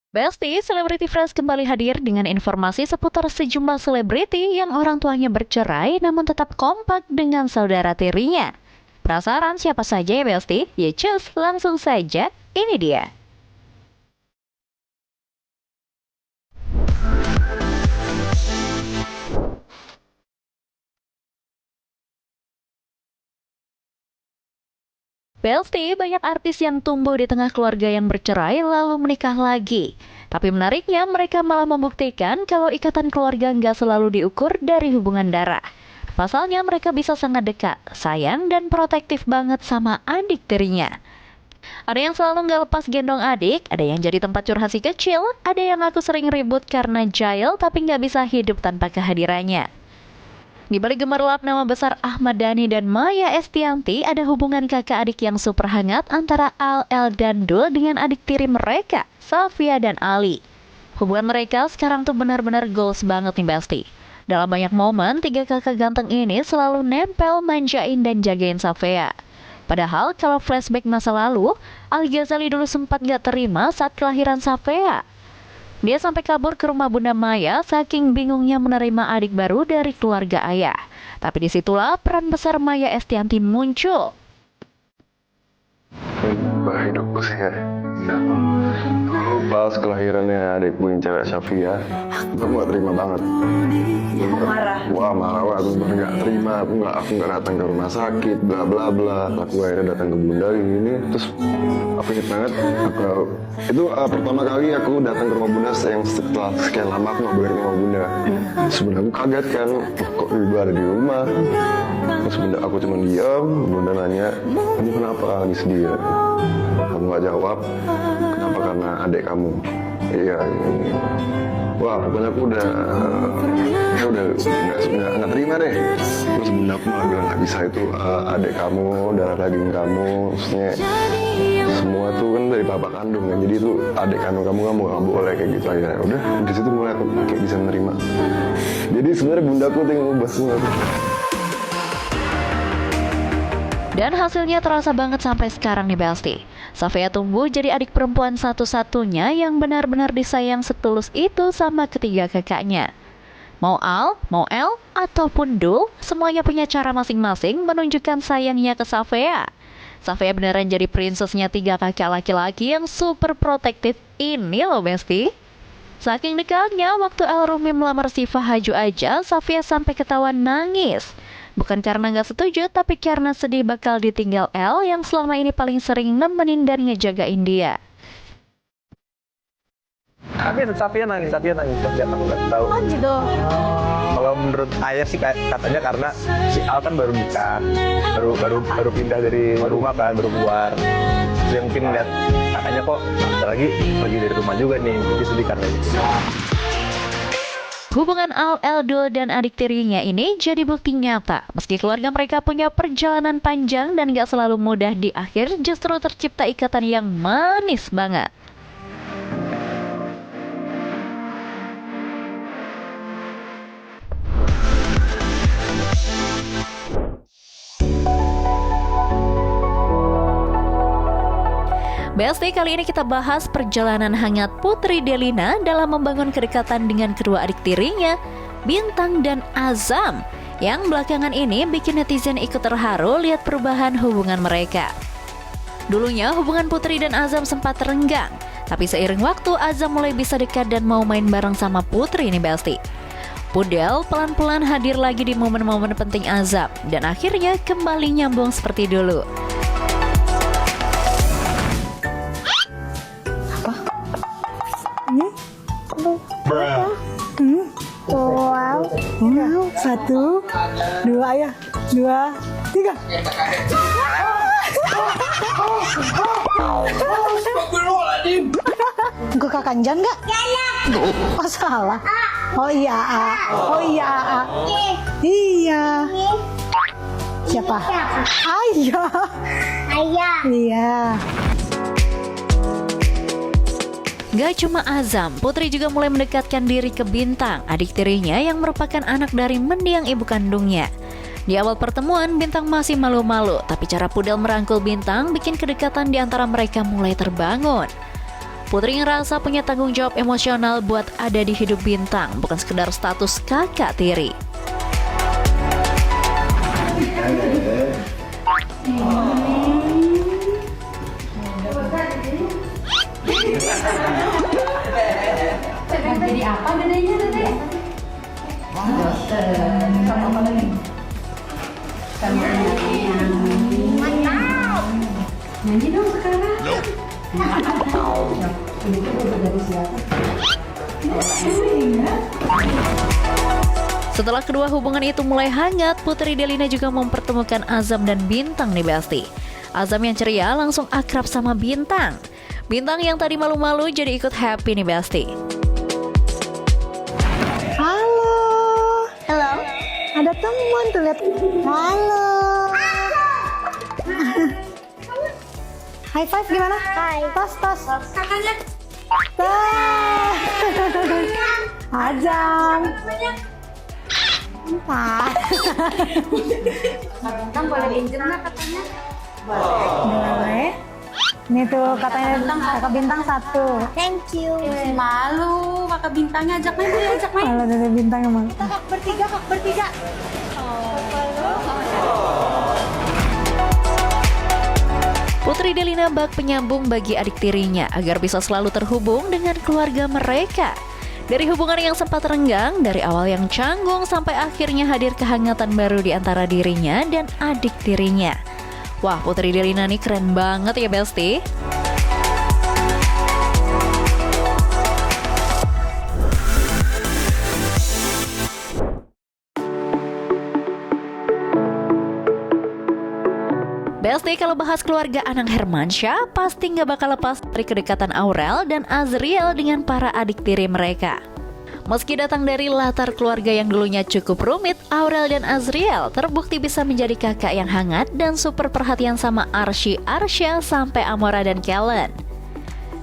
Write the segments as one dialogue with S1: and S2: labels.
S1: Besti, Celebrity Fresh kembali hadir dengan informasi seputar sejumlah selebriti yang orang tuanya bercerai namun tetap kompak dengan saudara tirinya. Penasaran siapa saja ya Besti? Ya cus, langsung saja, ini dia. Besti, banyak artis yang tumbuh di tengah keluarga yang bercerai lalu menikah lagi. Tapi menariknya mereka malah membuktikan kalau ikatan keluarga nggak selalu diukur dari hubungan darah. Pasalnya mereka bisa sangat dekat, sayang dan protektif banget sama adik tirinya. Ada yang selalu nggak lepas gendong adik, ada yang jadi tempat curhat si kecil, ada yang aku sering ribut karena jahil tapi nggak bisa hidup tanpa kehadirannya. Di balik gemerlap nama besar Ahmad Dhani dan Maya Estianty, ada hubungan kakak adik yang super hangat antara Al El dan Dul dengan adik tiri mereka, Safia dan Ali. Hubungan mereka sekarang tuh benar-benar goals banget nih Besti. Dalam banyak momen, tiga kakak ganteng ini selalu nempel, manjain, dan jagain Safia. Padahal kalau flashback masa lalu, Ali Ghazali dulu sempat gak terima saat kelahiran Safia. Dia sampai kabur ke rumah Bunda Maya saking bingungnya menerima adik baru dari keluarga ayah. Tapi disitulah peran besar Maya Estianty muncul.
S2: Mbak hidupku sih ya. Pas kelahirannya adikku yang cewek Safia, aku gak terima banget.
S3: Marah.
S2: Wah marah, aku bener gak terima. Aku gak datang ke rumah sakit, bla bla bla. Aku akhirnya datang ke bunda gini. Terus aku inget banget, itu pertama kali aku datang ke rumah bunda yang setelah sekian lama aku gak boleh ke rumah bunda. Sebenarnya aku kaget kan, kok ibu ada di rumah. Terus bunda aku cuma diam, bunda nanya, kamu kenapa lagi sedih ya? Kamu gak jawab, kenapa? Karena adik kamu. Iya. Wah, pokoknya aku udah nggak terima deh. Terus bunda aku malah bilang nggak bisa, itu adik kamu, darah daging kamu, maksudnya semua tuh kan dari bapak kandung kan, jadi itu adik kandung kamu nggak boleh kayak gitu aja. Udah di situ mulai aku kayak bisa menerima. Jadi sebenarnya bunda aku tinggal ubah semua.
S1: Dan hasilnya terasa banget sampai sekarang nih Besti. Safia tumbuh jadi adik perempuan satu-satunya yang benar-benar disayang setulus itu sama ketiga kakaknya. Mau Al, mau El, ataupun Dul, semuanya punya cara masing-masing menunjukkan sayangnya ke Safia. Safia beneran jadi princessnya tiga kakak laki-laki yang super protektif ini loh Besti. Saking dekatnya, waktu El Rumi melamar Syifa Haju aja, Safia sampai ketahuan nangis. Bukan karena nggak setuju, tapi karena sedih bakal ditinggal El yang selama ini paling sering nemenin dan ngejagain dia.
S4: Tapi Safia nangis, Safia aku nggak tahu.
S3: Oh gitu.
S4: Kalau menurut ayah sih katanya karena si Al kan baru nikah, baru pindah dari rumah kan, baru keluar. Dia mungkin lihat kakaknya kok lagi pergi dari rumah juga nih, jadi sedih karena itu.
S1: Hubungan Al, Eldul, dan adik tirinya ini jadi bukti nyata. Meski keluarga mereka punya perjalanan panjang dan gak selalu mudah, di akhir justru tercipta ikatan yang manis banget. Besti, kali ini kita bahas perjalanan hangat Putri Delina dalam membangun kedekatan dengan kedua adik tirinya, Bintang dan Azam, yang belakangan ini bikin netizen ikut terharu lihat perubahan hubungan mereka. Dulunya hubungan Putri dan Azam sempat renggang, tapi seiring waktu Azam mulai bisa dekat dan mau main bareng sama Putri nih Besti. Pudel pelan-pelan hadir lagi di momen-momen penting Azam, dan akhirnya kembali nyambung seperti dulu.
S3: Wow. Satu, dua ya, 2, 3. Gue kakanjan nggak? Oh salah. Oh iya, oh iya, iya. Siapa? Ayah. Ayah. Iya.
S1: Gak cuma Azam, Putri juga mulai mendekatkan diri ke Bintang, adik tirinya yang merupakan anak dari mendiang ibu kandungnya. Di awal pertemuan, Bintang masih malu-malu, tapi cara Pudel merangkul Bintang bikin kedekatan di antara mereka mulai terbangun. Putri ngerasa punya tanggung jawab emosional buat ada di hidup Bintang, bukan sekedar status kakak tiri.
S5: Jadi apa bedanya Dede? Nyanyi dong sekarang.
S1: Setelah kedua hubungan itu mulai hangat, Putri Delina juga mempertemukan Azam dan Bintang nih Besti. Azam yang ceria langsung akrab sama Bintang. Bintang yang tadi malu-malu jadi ikut happy nih Besti.
S3: Halo.
S5: Halo.
S3: Ada teman tuh lihat. Halo. High five gimana?
S5: Hai.
S3: Tos tos.
S5: Kakaknya.
S3: Tos. Ajam. Entah.
S5: Bintang boleh pinjem nggak katanya?
S3: Boleh. Ini tuh katanya kakak Bintang 1.
S5: Thank you. Malu kakak Bintangnya ajak main boleh ajak main.
S3: Kalau dari Bintang emang.
S5: Kak bertiga.
S1: Putri Delina bak penyambung bagi adik tirinya agar bisa selalu terhubung dengan keluarga mereka. Dari hubungan yang sempat renggang, dari awal yang canggung sampai akhirnya hadir kehangatan baru di antara dirinya dan adik tirinya. Wah, Putri Delina nih keren banget ya Besti. Besti, kalau bahas keluarga Anang Hermansyah, pasti nggak bakal lepas dari kedekatan Aurel dan Azriel dengan para adik tiri mereka. Meski datang dari latar keluarga yang dulunya cukup rumit, Aurel dan Azriel terbukti bisa menjadi kakak yang hangat dan super perhatian sama Arsy, Arsya, sampai Amora dan Kellen.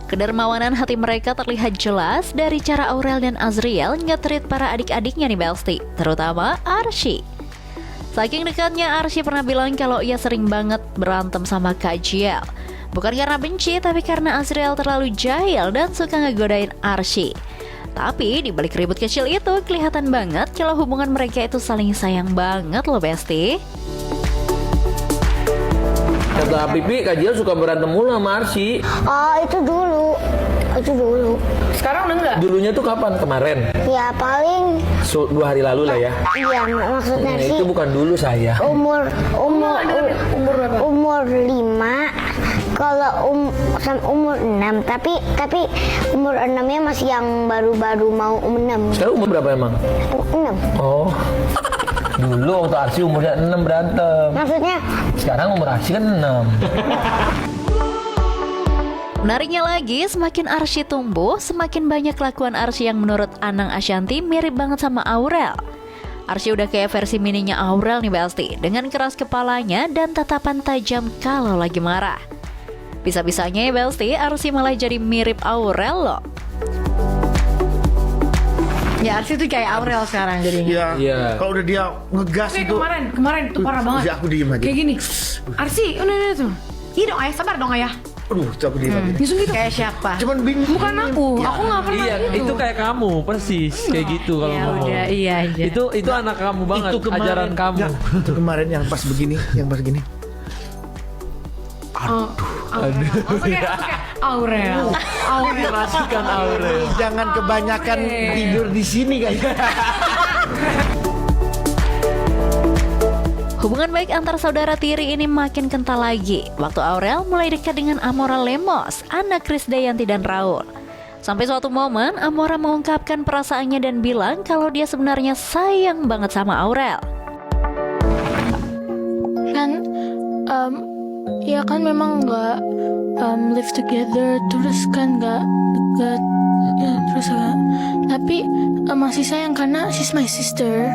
S1: Kedermawanan hati mereka terlihat jelas dari cara Aurel dan Azriel nge-treat para adik-adiknya nih Besti, terutama Arsy. Saking dekatnya, Arsy pernah bilang kalau ia sering banget berantem sama Kak Jiel. Bukan karena benci, tapi karena Azriel terlalu jahil dan suka ngegodain Arsy. Tapi di balik ribut kecil itu, kelihatan banget kalau hubungan mereka itu saling sayang banget loh Besti.
S6: Kata Pipi, Kak Jiel suka berantem mulu sama Arsy.
S7: Oh, itu dulu.
S5: Sekarang udah enggak?
S6: Dulunya tuh kapan? Kemarin?
S7: Ya paling
S6: 2 hari lalu lah ya.
S7: iya maksudnya
S6: Nah,
S7: sih
S6: itu bukan dulu saya.
S7: umur
S5: berapa?
S7: umur 5. Kalau umur 6, tapi umur 6-nya masih yang baru-baru mau 6.
S6: Sekarang umur berapa emang?
S7: 6.
S6: Oh, dulu waktu Arsy umurnya 6 berantem.
S7: Maksudnya
S6: Sekarang umur Arsy kan 6.
S1: Menariknya lagi, semakin Arsy tumbuh, semakin banyak kelakuan Arsy yang menurut Anang Ashanti mirip banget sama Aurel. Arsy udah kayak versi mininya Aurel nih Besti, dengan keras kepalanya dan tatapan tajam kalau lagi marah. Bisa-bisanya ya Besti, Arsy malah jadi mirip Aurel loh.
S8: Ya Arsy tuh kayak Aurel sekarang jadinya.
S9: Iya.
S6: Iya.
S9: Kalau udah dia ngegas
S8: Oke,
S9: itu.
S8: kemarin tuh parah banget.
S9: Ya, aku diem aja.
S8: Kayak gini. Arsy, udah tuh. Iya dong ayah, sabar dong ayah.
S9: Aduh, aku diem aja.
S8: Langsung gitu. Kayak siapa?
S9: Cuman bingung.
S8: Bukan aku
S9: Ya.
S8: nggak pernah
S10: Iya,
S8: gitu.
S10: itu kayak kamu persis kayak gitu kalau
S8: Ya
S10: ngomong.
S8: udah, iya.
S10: Itu anak kamu banget,
S9: Itu kemarin,
S10: ajaran kamu.
S9: Ya, itu kemarin yang pas begini,
S8: Maksudnya Aurel.
S10: Rasakan Aurel.
S9: Jangan kebanyakan tidur di sini kayaknya.
S1: Hubungan baik antar saudara tiri ini makin kental lagi waktu Aurel mulai dekat dengan Amora Lemos, anak Krisdayanti dan Raul. Sampai suatu momen Amora mengungkapkan perasaannya dan bilang kalau dia sebenarnya sayang banget sama Aurel.
S11: Kan ya kan memang nggak live together, terus kan nggak dekat ya, terus tapi masih sayang karena she's my sister.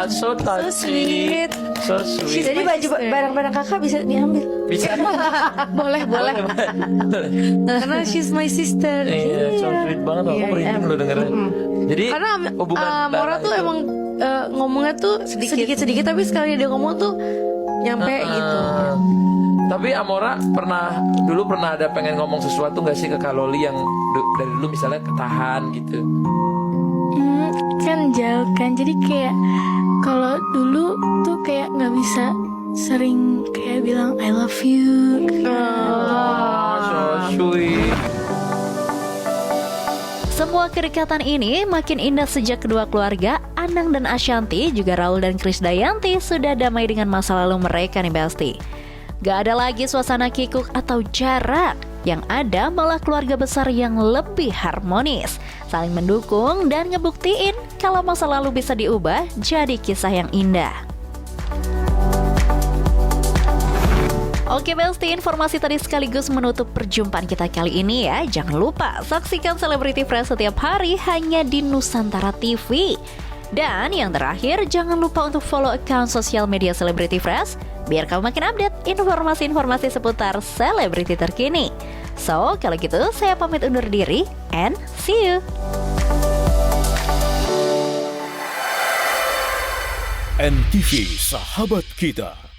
S10: That's so sweet. So sweet.
S8: Jadi baju barang-barang kakak bisa diambil.
S10: Bisa.
S11: boleh
S8: Karena she's my sister.
S10: Iya, so sweet banget. Aku merinding lo dengerin. Jadi
S11: karena
S10: hubungan
S11: Mora
S10: darah
S11: tuh
S10: itu-
S11: emang ngomongnya tuh sedikit-sedikit, tapi sekali dia ngomong tuh nyampe gitu.
S10: Tapi Tapi Amora dulu pernah ada pengen ngomong sesuatu nggak sih ke Kak Loli yang dari dulu misalnya ketahan gitu?
S11: Kan jauh kan, jadi kayak kalau dulu tuh kayak nggak bisa sering kayak bilang I love you.
S10: So sweet.
S1: Semua kedekatan ini makin indah sejak kedua keluarga, Anang dan Ashanti, juga Raul dan Krisdayanti sudah damai dengan masa lalu mereka nih Besti. Gak ada lagi suasana kikuk atau jarak, yang ada malah keluarga besar yang lebih harmonis, saling mendukung dan ngebuktiin kalau masa lalu bisa diubah jadi kisah yang indah. Oke Besti, informasi tadi sekaligus menutup perjumpaan kita kali ini ya. Jangan lupa saksikan Celebrity Fresh setiap hari hanya di Nusantara TV. Dan yang terakhir, jangan lupa untuk follow account sosial media Celebrity Fresh biar kamu makin update informasi-informasi seputar selebriti terkini. So, kalau gitu saya pamit undur diri and see you.
S12: NTV Sahabat Kita.